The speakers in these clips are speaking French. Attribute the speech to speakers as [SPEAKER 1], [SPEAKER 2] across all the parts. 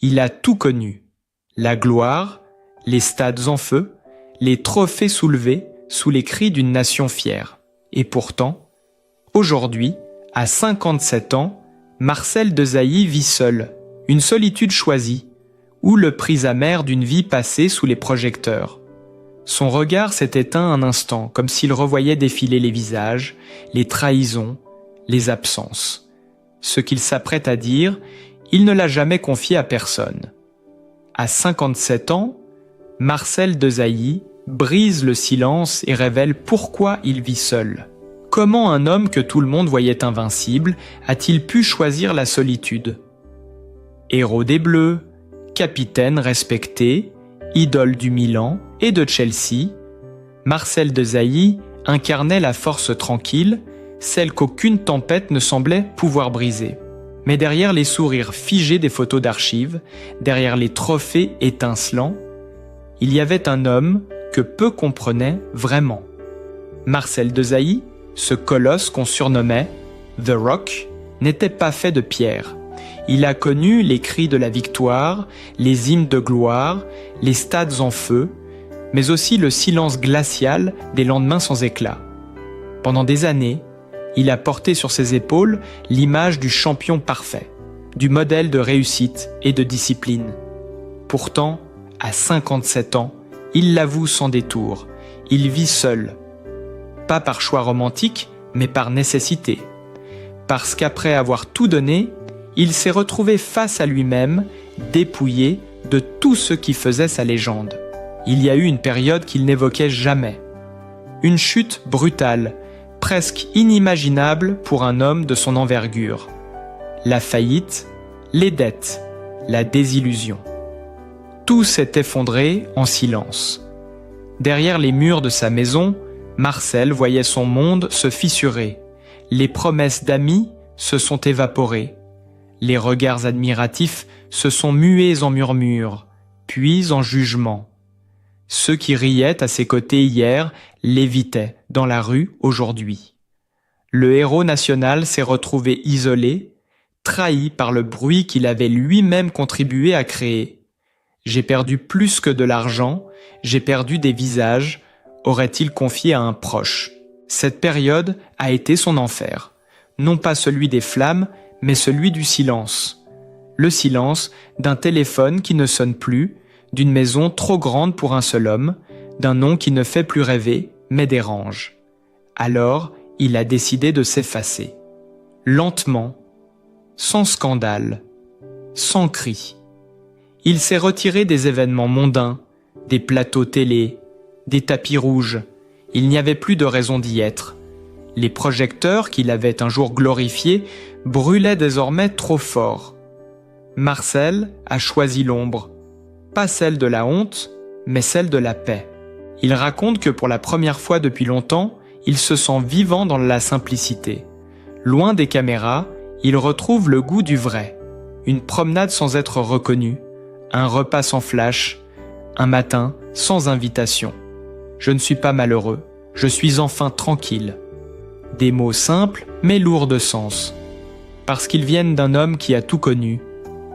[SPEAKER 1] Il a tout connu. La gloire, les stades en feu, les trophées soulevés sous les cris d'une nation fière. Et pourtant, aujourd'hui, à 57 ans, Marcel Desailly vit seul, une solitude choisie, ou le pris amer d'une vie passée sous les projecteurs. Son regard s'est éteint un instant, comme s'il revoyait défiler les visages, les trahisons, les absences. Ce qu'il s'apprête à dire, il ne l'a jamais confié à personne. À 57 ans, Marcel Desailly brise le silence et révèle pourquoi il vit seul. Comment un homme que tout le monde voyait invincible a-t-il pu choisir la solitude? Héros des Bleus, capitaine respecté, idole du Milan et de Chelsea, Marcel Desailly incarnait la force tranquille, celle qu'aucune tempête ne semblait pouvoir briser. Mais derrière les sourires figés des photos d'archives, derrière les trophées étincelants, il y avait un homme que peu comprenaient vraiment. Marcel Desailly, ce colosse qu'on surnommait The Rock, n'était pas fait de pierre. Il a connu les cris de la victoire, les hymnes de gloire, les stades en feu, mais aussi le silence glacial des lendemains sans éclat. Pendant des années, il a porté sur ses épaules l'image du champion parfait, du modèle de réussite et de discipline. Pourtant, à 57 ans, il l'avoue sans détour, il vit seul. Pas par choix romantique, mais par nécessité. Parce qu'après avoir tout donné, il s'est retrouvé face à lui-même, dépouillé de tout ce qui faisait sa légende. Il y a eu une période qu'il n'évoquait jamais. Une chute brutale, presque inimaginable pour un homme de son envergure. La faillite, les dettes, la désillusion. Tout s'est effondré en silence. Derrière les murs de sa maison, Marcel voyait son monde se fissurer. Les promesses d'amis se sont évaporées. Les regards admiratifs se sont mués en murmures, puis en jugements. Ceux qui riaient à ses côtés hier l'évitaient dans la rue aujourd'hui. Le héros national s'est retrouvé isolé, trahi par le bruit qu'il avait lui-même contribué à créer. J'ai perdu plus que de l'argent, j'ai perdu des visages, aurait-il confié à un proche. Cette période a été son enfer, non pas celui des flammes, mais celui du silence. Le silence d'un téléphone qui ne sonne plus, d'une maison trop grande pour un seul homme, d'un nom qui ne fait plus rêver, mais dérange. Alors, il a décidé de s'effacer. Lentement, sans scandale, sans cri. Il s'est retiré des événements mondains, des plateaux télé, des tapis rouges. Il n'y avait plus de raison d'y être. Les projecteurs qu'il avait un jour glorifiés brûlaient désormais trop fort. Marcel a choisi l'ombre, pas celle de la honte, mais celle de la paix. Il raconte que pour la première fois depuis longtemps, il se sent vivant dans la simplicité. Loin des caméras, il retrouve le goût du vrai. Une promenade sans être reconnu, un repas sans flash, un matin sans invitation. Je ne suis pas malheureux, je suis enfin tranquille. Des mots simples mais lourds de sens. Parce qu'ils viennent d'un homme qui a tout connu,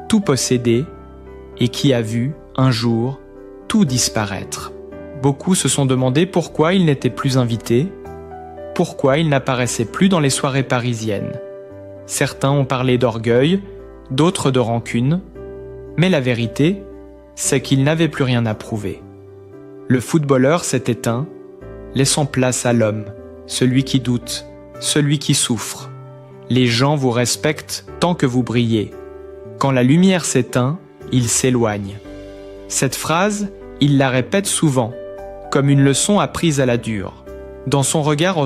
[SPEAKER 1] tout possédé, et qui a vu, un jour, tout disparaître. Beaucoup se sont demandé pourquoi il n'était plus invité, pourquoi il n'apparaissait plus dans les soirées parisiennes. Certains ont parlé d'orgueil, d'autres de rancune, mais la vérité, c'est qu'il n'avait plus rien à prouver. Le footballeur s'est éteint, laissant place à l'homme, celui qui doute, celui qui souffre. Les gens vous respectent tant que vous brillez. Quand la lumière s'éteint, ils s'éloignent. Cette phrase, il la répète souvent, comme une leçon apprise à la dure. Dans son regard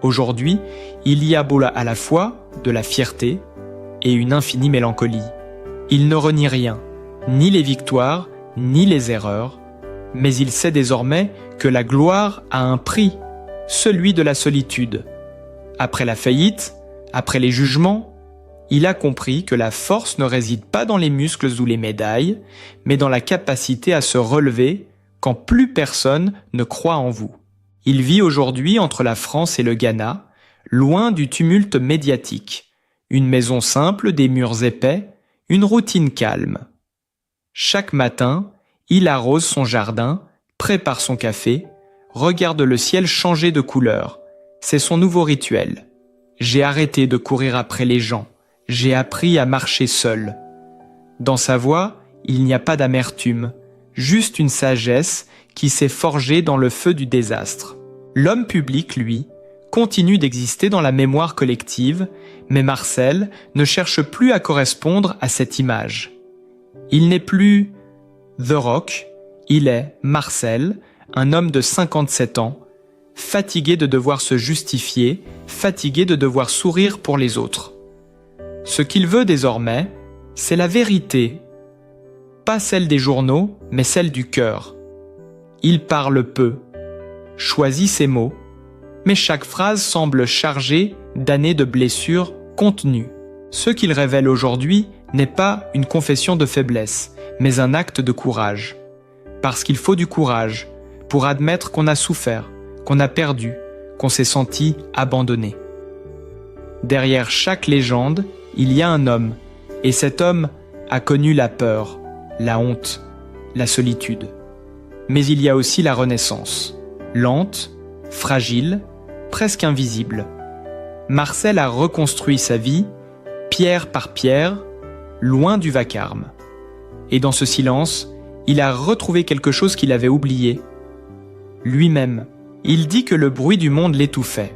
[SPEAKER 1] aujourd'hui, il y a à la fois de la fierté et une infinie mélancolie. Il ne renie rien, ni les victoires, ni les erreurs, mais il sait désormais que la gloire a un prix, celui de la solitude. Après la faillite, après les jugements, il a compris que la force ne réside pas dans les muscles ou les médailles, mais dans la capacité à se relever quand plus personne ne croit en vous. Il vit aujourd'hui entre la France et le Ghana, loin du tumulte médiatique. Une maison simple, des murs épais, une routine calme. Chaque matin, il arrose son jardin, prépare son café, regarde le ciel changer de couleur. C'est son nouveau rituel. J'ai arrêté de courir après les gens. J'ai appris à marcher seul. Dans sa voix, il n'y a pas d'amertume, juste une sagesse qui s'est forgée dans le feu du désastre. L'homme public, lui, continue d'exister dans la mémoire collective, mais Marcel ne cherche plus à correspondre à cette image. Il n'est plus The Rock, il est Marcel, un homme de 57 ans, fatigué de devoir se justifier, fatigué de devoir sourire pour les autres. Ce qu'il veut désormais, c'est la vérité. Pas celle des journaux, mais celle du cœur. Il parle peu, choisit ses mots, mais chaque phrase semble chargée d'années de blessures contenues. Ce qu'il révèle aujourd'hui n'est pas une confession de faiblesse, mais un acte de courage. Parce qu'il faut du courage pour admettre qu'on a souffert, qu'on a perdu, qu'on s'est senti abandonné. Derrière chaque légende, il y a un homme, et cet homme a connu la peur, la honte, la solitude. Mais il y a aussi la renaissance, lente, fragile, presque invisible. Marcel a reconstruit sa vie, pierre par pierre, loin du vacarme. Et dans ce silence, il a retrouvé quelque chose qu'il avait oublié. Lui-même. Il dit que le bruit du monde l'étouffait.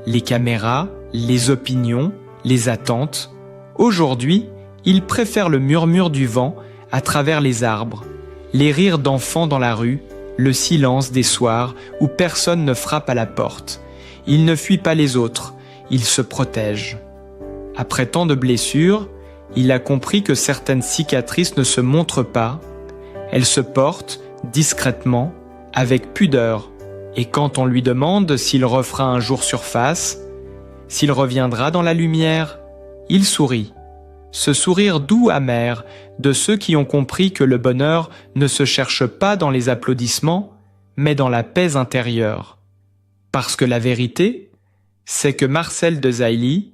[SPEAKER 1] Les caméras, les opinions, les attentes. Aujourd'hui, il préfère le murmure du vent à travers les arbres, les rires d'enfants dans la rue, le silence des soirs où personne ne frappe à la porte. Il ne fuit pas les autres, il se protège. Après tant de blessures, il a compris que certaines cicatrices ne se montrent pas. Elles se portent discrètement, avec pudeur. Et quand on lui demande s'il refera un jour surface, s'il reviendra dans la lumière, il sourit. Ce sourire doux amer de ceux qui ont compris que le bonheur ne se cherche pas dans les applaudissements, mais dans la paix intérieure. Parce que la vérité, c'est que Marcel Desailly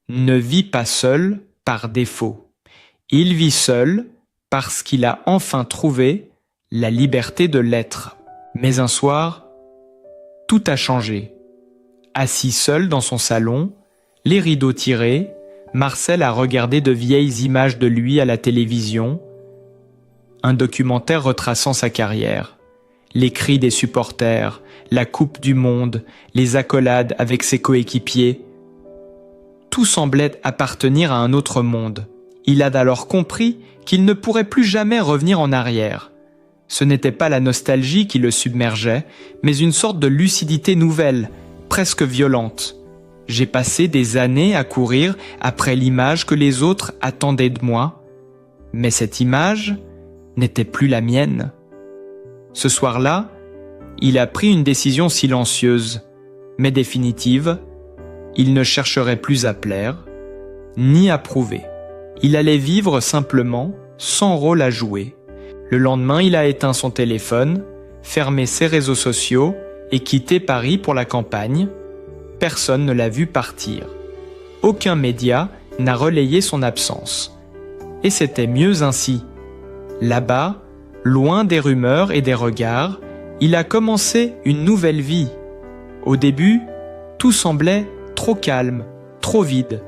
[SPEAKER 1] ne vit pas seul par défaut. Il vit seul parce qu'il a enfin trouvé la liberté de l'être. Mais un soir, tout a changé. Assis seul dans son salon, les rideaux tirés, Marcel a regardé de vieilles images de lui à la télévision, un documentaire retraçant sa carrière, les cris des supporters, la Coupe du Monde, les accolades avec ses coéquipiers. Tout semblait appartenir à un autre monde. Il a alors compris qu'il ne pourrait plus jamais revenir en arrière. Ce n'était pas la nostalgie qui le submergeait, mais une sorte de lucidité nouvelle, presque violente. J'ai passé des années à courir après l'image que les autres attendaient de moi, mais cette image n'était plus la mienne. Ce soir-là, il a pris une décision silencieuse, mais définitive. Il ne chercherait plus à plaire, ni à prouver. Il allait vivre simplement, sans rôle à jouer. Le lendemain, il a éteint son téléphone, fermé ses réseaux sociaux et quitté Paris pour la campagne. Personne ne l'a vu partir. Aucun média n'a relayé son absence. Et c'était mieux ainsi. Là-bas, loin des rumeurs et des regards, il a commencé une nouvelle vie. Au début, tout semblait trop calme, trop vide.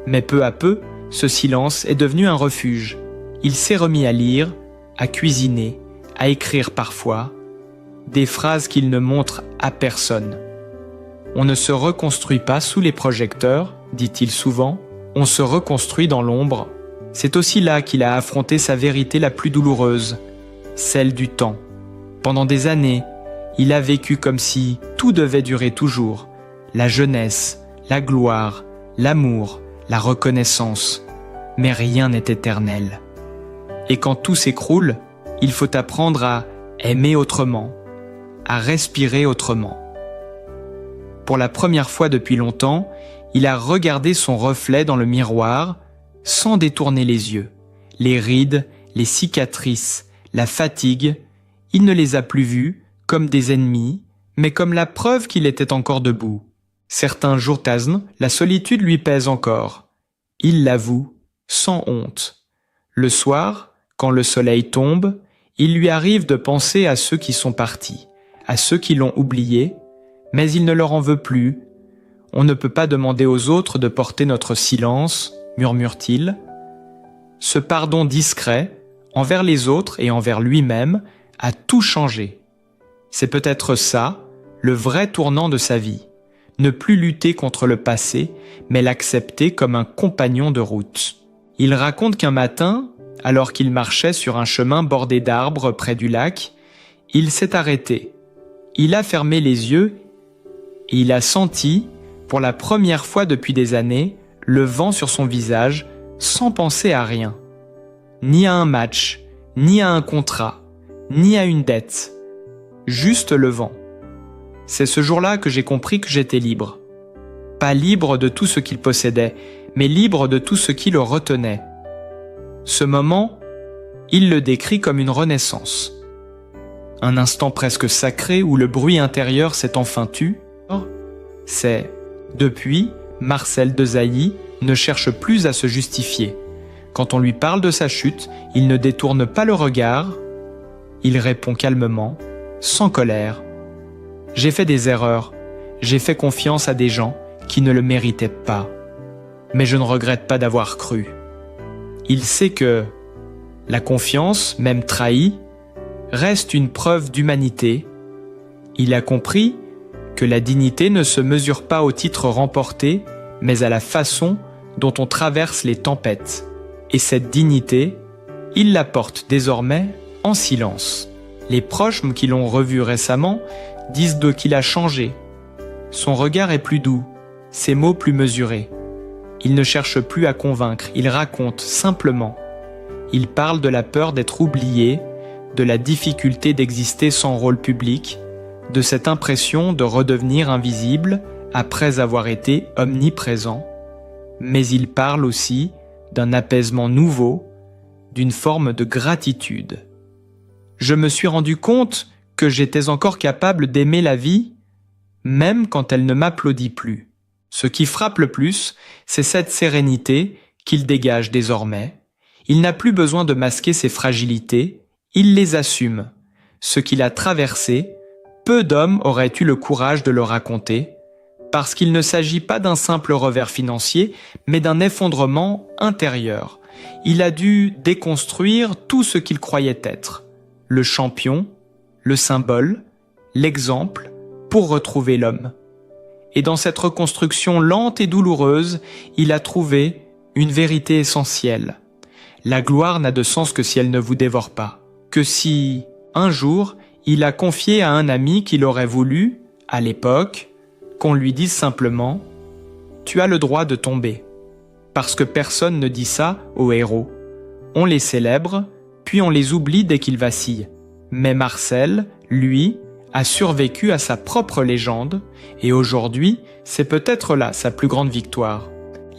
[SPEAKER 1] Mais peu à peu, ce silence est devenu un refuge. Il s'est remis à lire, à cuisiner, à écrire parfois, des phrases qu'il ne montre à personne. On ne se reconstruit pas sous les projecteurs, dit-il souvent, on se reconstruit dans l'ombre. C'est aussi là qu'il a affronté sa vérité la plus douloureuse, celle du temps. Pendant des années, il a vécu comme si tout devait durer toujours. La jeunesse, la gloire, l'amour, la reconnaissance. Mais rien n'est éternel. Et quand tout s'écroule, il faut apprendre à aimer autrement, à respirer autrement. Pour la première fois depuis longtemps, il a regardé son reflet dans le miroir sans détourner les yeux. Les rides, les cicatrices, la fatigue, il ne les a plus vus comme des ennemis, mais comme la preuve qu'il était encore debout. Certains jours tasnent, la solitude lui pèse encore. Il l'avoue, sans honte. Le soir, Quand le soleil tombe, il lui arrive de penser à ceux qui sont partis, à ceux qui l'ont oublié, mais il ne leur en veut plus. On ne peut pas demander aux autres de porter notre silence, murmure-t-il. Ce pardon discret, envers les autres et envers lui-même, a tout changé. C'est peut-être ça, le vrai tournant de sa vie. Ne plus lutter contre le passé, mais l'accepter comme un compagnon de route. Il raconte qu'un matin, alors qu'il marchait sur un chemin bordé d'arbres près du lac, il s'est arrêté. Il a fermé les yeux et il a senti, pour la première fois depuis des années, le vent sur son visage sans penser à rien. Ni à un match, ni à un contrat, ni à une dette. Juste le vent. C'est ce jour-là que j'ai compris que j'étais libre. Pas libre de tout ce qu'il possédait, mais libre de tout ce qui le retenait. Ce moment, il le décrit comme une renaissance. Un instant presque sacré où le bruit intérieur s'est enfin tu. C'est, depuis, Marcel Desailly ne cherche plus à se justifier. Quand on lui parle de sa chute, il ne détourne pas le regard. Il répond calmement, sans colère. J'ai fait des erreurs, j'ai fait confiance à des gens qui ne le méritaient pas. Mais je ne regrette pas d'avoir cru. Il sait que la confiance, même trahie, reste une preuve d'humanité. Il a compris que la dignité ne se mesure pas au titre remporté, mais à la façon dont on traverse les tempêtes. Et cette dignité, il la porte désormais en silence. Les proches qui l'ont revu récemment disent d'eux qu'il a changé. Son regard est plus doux, ses mots plus mesurés. Il ne cherche plus à convaincre, il raconte simplement. Il parle de la peur d'être oublié, de la difficulté d'exister sans rôle public, de cette impression de redevenir invisible après avoir été omniprésent. Mais il parle aussi d'un apaisement nouveau, d'une forme de gratitude. Je me suis rendu compte que j'étais encore capable d'aimer la vie, même quand elle ne m'applaudit plus. Ce qui frappe le plus, c'est cette sérénité qu'il dégage désormais. Il n'a plus besoin de masquer ses fragilités, il les assume. Ce qu'il a traversé, peu d'hommes auraient eu le courage de le raconter, parce qu'il ne s'agit pas d'un simple revers financier, mais d'un effondrement intérieur. Il a dû déconstruire tout ce qu'il croyait être. Le champion, le symbole, l'exemple, pour retrouver l'homme. Et dans cette reconstruction lente et douloureuse, il a trouvé une vérité essentielle. La gloire n'a de sens que si elle ne vous dévore pas. Que si, un jour, il a confié à un ami qu'il aurait voulu, à l'époque, qu'on lui dise simplement « Tu as le droit de tomber ». Parce que personne ne dit ça aux héros. On les célèbre, puis on les oublie dès qu'ils vacillent. Mais Marcel, lui, a survécu à sa propre légende, et aujourd'hui, c'est peut-être là sa plus grande victoire.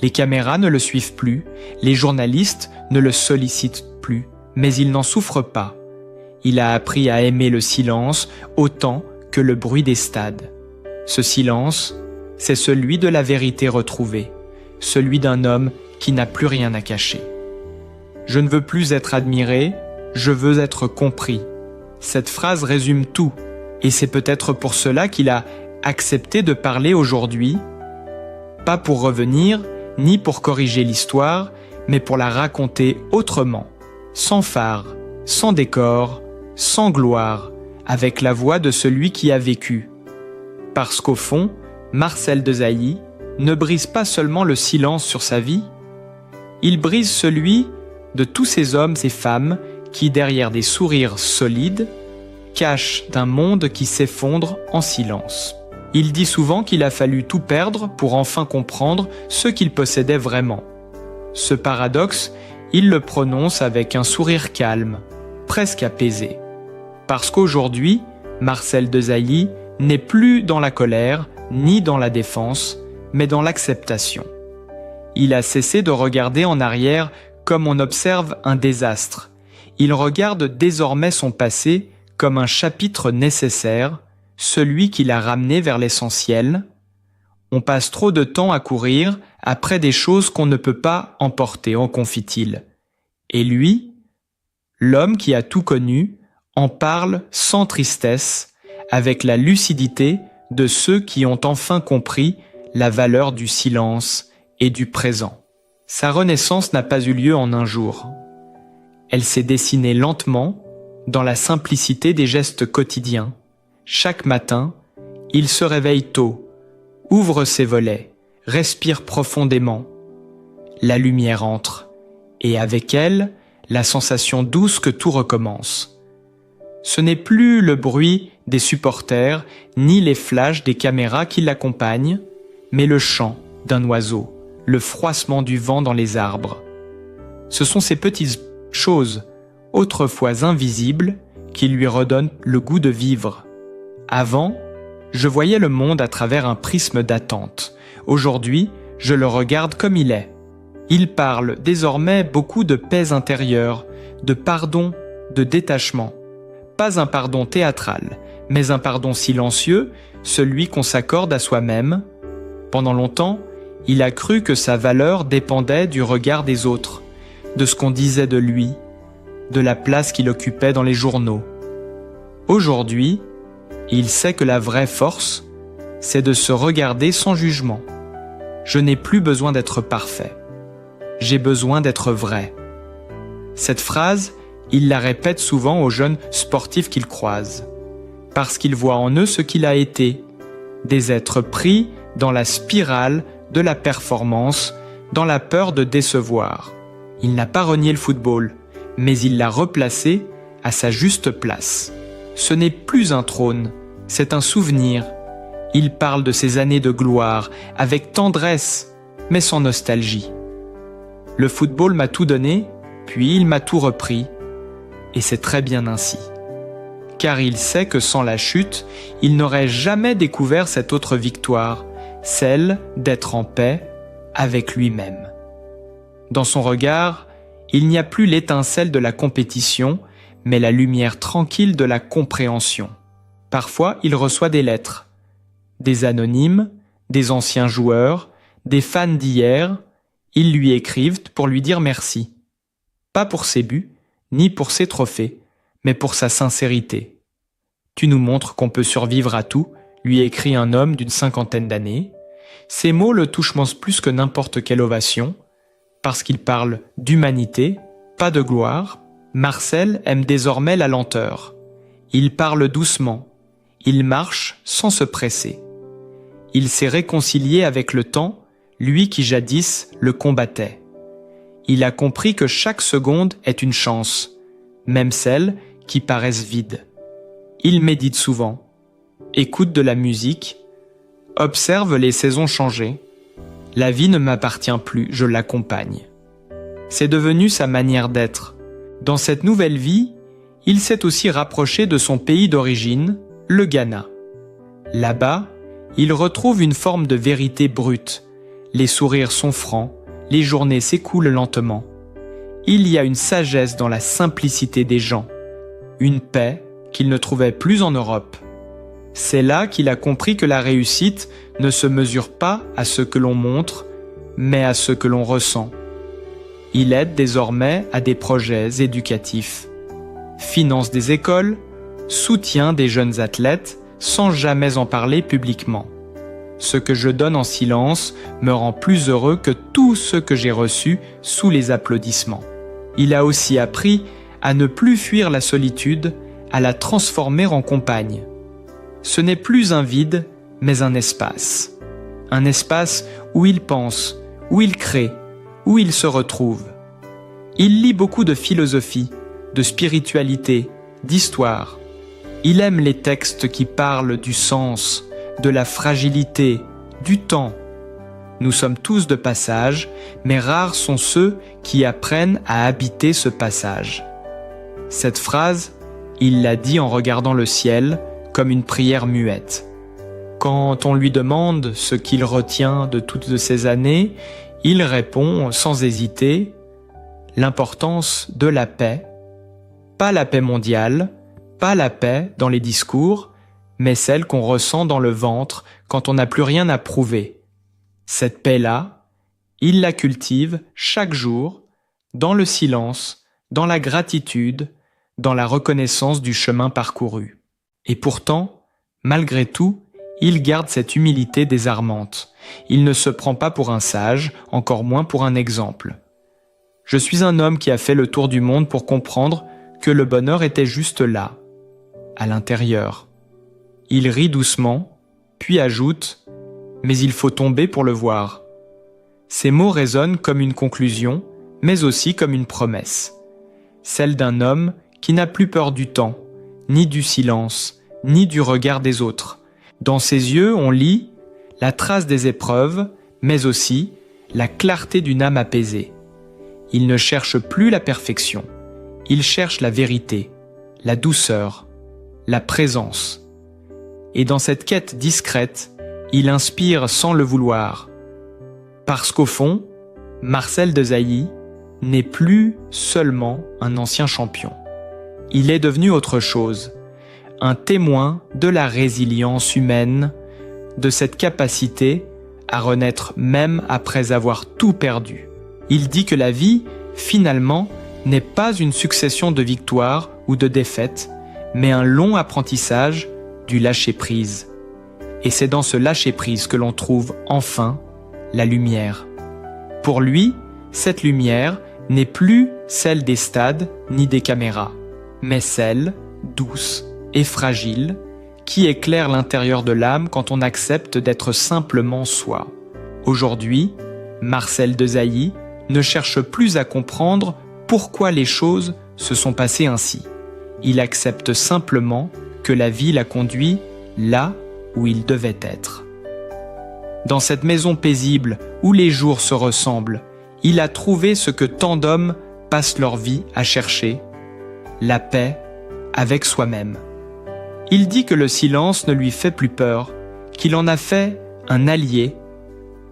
[SPEAKER 1] Les caméras ne le suivent plus, les journalistes ne le sollicitent plus, mais il n'en souffre pas. Il a appris à aimer le silence autant que le bruit des stades. Ce silence, c'est celui de la vérité retrouvée, celui d'un homme qui n'a plus rien à cacher. Je ne veux plus être admiré, je veux être compris. Cette phrase résume tout. Et c'est peut-être pour cela qu'il a accepté de parler aujourd'hui, pas pour revenir, ni pour corriger l'histoire, mais pour la raconter autrement, sans phare, sans décor, sans gloire, avec la voix de celui qui a vécu. Parce qu'au fond, Marcel Desailly ne brise pas seulement le silence sur sa vie, il brise celui de tous ces hommes et femmes qui, derrière des sourires solides, cache d'un monde qui s'effondre en silence. Il dit souvent qu'il a fallu tout perdre pour enfin comprendre ce qu'il possédait vraiment. Ce paradoxe, il le prononce avec un sourire calme, presque apaisé. Parce qu'aujourd'hui, Marcel Desailly n'est plus dans la colère ni dans la défense, mais dans l'acceptation. Il a cessé de regarder en arrière comme on observe un désastre. Il regarde désormais son passé comme un chapitre nécessaire, celui qui l'a ramené vers l'essentiel. On passe trop de temps à courir après des choses qu'on ne peut pas emporter, en confie-t-il. Et lui, L'homme qui a tout connu en parle sans tristesse, avec la lucidité de ceux qui ont enfin compris la valeur du silence et du présent. Sa renaissance n'a pas eu lieu en un jour. Elle s'est dessinée lentement, dans la simplicité des gestes quotidiens. Chaque matin, il se réveille tôt, ouvre ses volets, respire profondément. La lumière entre, et avec elle, la sensation douce que tout recommence. Ce n'est plus le bruit des supporters, ni les flashs des caméras qui l'accompagnent, mais le chant d'un oiseau, le froissement du vent dans les arbres. Ce sont ces petites choses, autrefois invisibles, qui lui redonnent le goût de vivre. Avant, je voyais le monde à travers un prisme d'attente. Aujourd'hui, je le regarde comme il est. Il parle désormais beaucoup de paix intérieure, de pardon, de détachement. Pas un pardon théâtral, mais un pardon silencieux, celui qu'on s'accorde à soi-même. Pendant longtemps, il a cru que sa valeur dépendait du regard des autres, de ce qu'on disait de lui, de la place qu'il occupait dans les journaux. Aujourd'hui, il sait que la vraie force, c'est de se regarder sans jugement. Je n'ai plus besoin d'être parfait. J'ai besoin d'être vrai. Cette phrase, il la répète souvent aux jeunes sportifs qu'il croise, parce qu'il voit en eux ce qu'il a été, des êtres pris dans la spirale de la performance, dans la peur de décevoir. Il n'a pas renié le football, mais il l'a replacé à sa juste place. Ce n'est plus un trône, c'est un souvenir. Il parle de ses années de gloire, avec tendresse, mais sans nostalgie. Le football m'a tout donné, puis il m'a tout repris, et c'est très bien ainsi. Car il sait que sans la chute, il n'aurait jamais découvert cette autre victoire, celle d'être en paix avec lui-même. Dans son regard, il n'y a plus l'étincelle de la compétition, mais la lumière tranquille de la compréhension. Parfois, il reçoit des lettres, des anonymes, des anciens joueurs, des fans d'hier. Ils lui écrivent pour lui dire merci. Pas pour ses buts, ni pour ses trophées, mais pour sa sincérité. Tu nous montres qu'on peut survivre à tout, lui écrit un homme d'une 50aine d'années. Ces mots le touchent plus que n'importe quelle ovation, parce qu'il parle d'humanité, pas de gloire. Marcel aime désormais la lenteur. Il parle doucement, il marche sans se presser. Il s'est réconcilié avec le temps, lui qui jadis le combattait. Il a compris que chaque seconde est une chance, même celles qui paraissent vides. Il médite souvent, écoute de la musique, observe les saisons changer. La vie ne m'appartient plus, je l'accompagne. C'est devenu sa manière d'être. Dans cette nouvelle vie, il s'est aussi rapproché de son pays d'origine, le Ghana. Là-bas, il retrouve une forme de vérité brute. Les sourires sont francs, les journées s'écoulent lentement. Il y a une sagesse dans la simplicité des gens, une paix qu'il ne trouvait plus en Europe. C'est là qu'il a compris que la réussite ne se mesure pas à ce que l'on montre, mais à ce que l'on ressent. Il aide désormais à des projets éducatifs, finance des écoles, soutient des jeunes athlètes sans jamais en parler publiquement. Ce que je donne en silence me rend plus heureux que tout ce que j'ai reçu sous les applaudissements. Il a aussi appris à ne plus fuir la solitude, à la transformer en compagne. Ce n'est plus un vide, mais un espace. Un espace où il pense, où il crée, où il se retrouve. Il lit beaucoup de philosophie, de spiritualité, d'histoire. Il aime les textes qui parlent du sens, de la fragilité, du temps. Nous sommes tous de passage, mais rares sont ceux qui apprennent à habiter ce passage. Cette phrase, il l'a dit en regardant le ciel comme une prière muette. Quand on lui demande ce qu'il retient de toutes ces années, il répond sans hésiter l'importance de la paix, pas la paix mondiale, pas la paix dans les discours, mais celle qu'on ressent dans le ventre quand on n'a plus rien à prouver. Cette paix-là, il la cultive chaque jour, dans le silence, dans la gratitude, dans la reconnaissance du chemin parcouru. Et pourtant, malgré tout, il garde cette humilité désarmante. Il ne se prend pas pour un sage, encore moins pour un exemple. Je suis un homme qui a fait le tour du monde pour comprendre que le bonheur était juste là, à l'intérieur. Il rit doucement, puis ajoute « Mais il faut tomber pour le voir ». Ces mots résonnent comme une conclusion, mais aussi comme une promesse. Celle d'un homme qui n'a plus peur du temps, ni du silence, ni du regard des autres. Dans ses yeux, on lit la trace des épreuves, mais aussi la clarté d'une âme apaisée. Il ne cherche plus la perfection, il cherche la vérité, la douceur, la présence. Et dans cette quête discrète, il inspire sans le vouloir. Parce qu'au fond, Marcel Desailly n'est plus seulement un ancien champion. Il est devenu autre chose, un témoin de la résilience humaine, de cette capacité à renaître même après avoir tout perdu. Il dit que la vie, finalement, n'est pas une succession de victoires ou de défaites, mais un long apprentissage du lâcher-prise. Et c'est dans ce lâcher-prise que l'on trouve enfin la lumière. Pour lui, cette lumière n'est plus celle des stades ni des caméras, mais celle, douce et fragile, qui éclaire l'intérieur de l'âme quand on accepte d'être simplement soi. Aujourd'hui, Marcel Desailly ne cherche plus à comprendre pourquoi les choses se sont passées ainsi. Il accepte simplement que la vie l'a conduit là où il devait être. Dans cette maison paisible où les jours se ressemblent, il a trouvé ce que tant d'hommes passent leur vie à chercher, la paix avec soi-même. Il dit que le silence ne lui fait plus peur, qu'il en a fait un allié,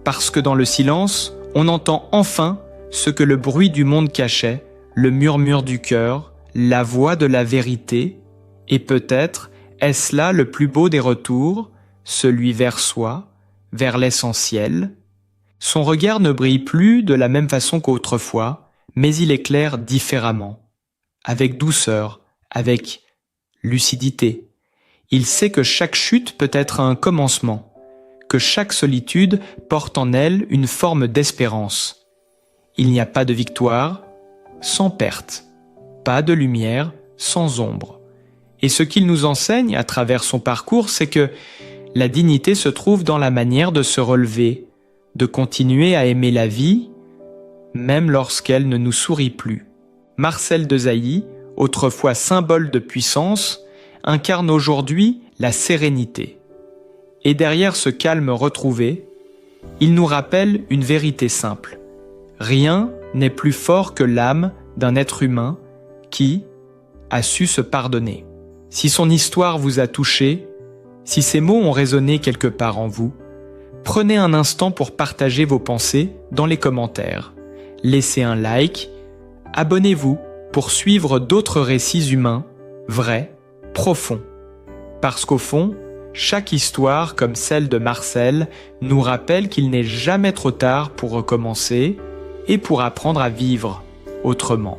[SPEAKER 1] parce que dans le silence, on entend enfin ce que le bruit du monde cachait, le murmure du cœur, la voix de la vérité, et peut-être est-ce là le plus beau des retours, celui vers soi, vers l'essentiel. Son regard ne brille plus de la même façon qu'autrefois, mais il éclaire différemment, avec douceur, avec lucidité. Il sait que chaque chute peut être un commencement, que chaque solitude porte en elle une forme d'espérance. Il n'y a pas de victoire sans perte, pas de lumière sans ombre. Et ce qu'il nous enseigne à travers son parcours, c'est que la dignité se trouve dans la manière de se relever, de continuer à aimer la vie, même lorsqu'elle ne nous sourit plus. Marcel Desailly, autrefois symbole de puissance, incarne aujourd'hui la sérénité. Et derrière ce calme retrouvé, il nous rappelle une vérité simple. Rien n'est plus fort que l'âme d'un être humain qui a su se pardonner. Si son histoire vous a touché, si ces mots ont résonné quelque part en vous, prenez un instant pour partager vos pensées dans les commentaires. Laissez un like, abonnez-vous pour suivre d'autres récits humains, vrais, profonds. Parce qu'au fond, chaque histoire comme celle de Marcel nous rappelle qu'il n'est jamais trop tard pour recommencer et pour apprendre à vivre autrement.